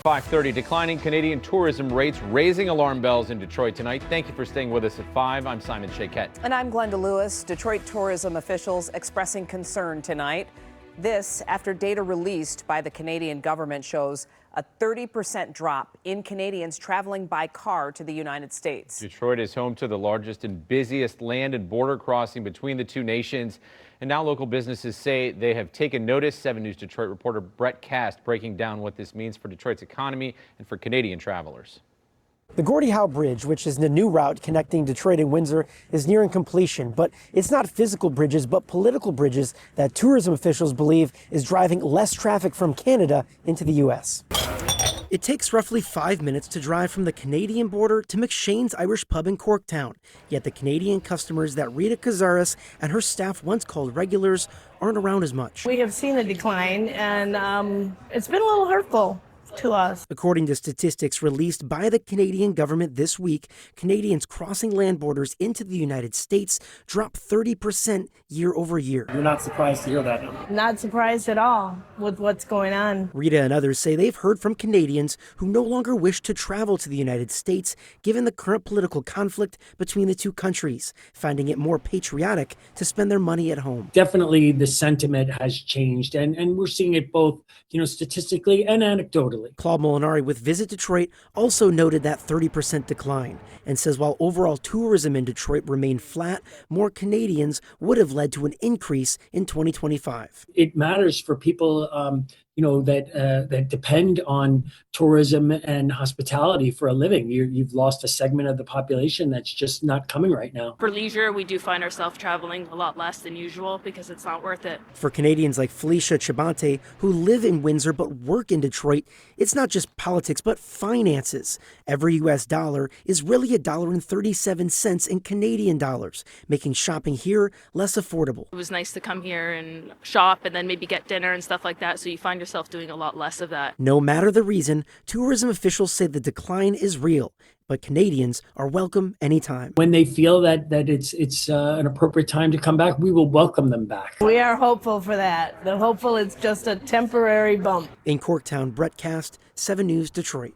5:30, declining Canadian tourism rates raising alarm bells in Detroit tonight. Thank you for staying with us at 5. I'm Simon Shakett. And I'm Glenda Lewis. Detroit tourism officials expressing concern tonight. This after data released by the Canadian government shows a 30% drop in Canadians traveling by car to the United States. Detroit is home to the largest and busiest land and border crossing between the two nations. And now local businesses say they have taken notice. 7 News Detroit reporter Brett Cast breaking down what this means for Detroit's economy and for Canadian travelers. The Gordie Howe Bridge, which is the new route connecting Detroit and Windsor, is nearing completion. But it's not physical bridges, but political bridges that tourism officials believe is driving less traffic from Canada into the U.S. It takes roughly 5 minutes to drive from the Canadian border to McShane's Irish Pub in Corktown. Yet the Canadian customers that Rita Cazares and her staff once called regulars aren't around as much. We have seen a decline, and it's been a little hurtful to us. According to statistics released by the Canadian government this week, Canadians crossing land borders into the United States dropped 30% year over year. You're not surprised to hear that? Not surprised at all with what's going on. Rita and others say they've heard from Canadians who no longer wish to travel to the United States given the current political conflict between the two countries, finding it more patriotic to spend their money at home. Definitely the sentiment has changed, and we're seeing it both, statistically and anecdotally. Claude Molinari with Visit Detroit also noted that 30% decline and says while overall tourism in Detroit remained flat, more Canadians would have led to an increase in 2025. It matters for people, that depend on tourism and hospitality for a living. You've lost a segment of the population that's just not coming right now. For leisure, we do find ourselves traveling a lot less than usual because it's not worth it. For Canadians like Felicia Chabante, who live in Windsor but work in Detroit, it's not just politics but finances. Every U.S. dollar is really $1.37 in Canadian dollars, making shopping here less affordable. It was nice to come here and shop and then maybe get dinner and stuff like that, so you find yourself doing a lot less of that. No matter the reason, tourism officials say the decline is real, but Canadians are welcome anytime. When they feel that it's an appropriate time to come back, we will welcome them back. We are hopeful for that. The hopeful it's just a temporary bump. In Corktown, Brett Cast, 7 News Detroit.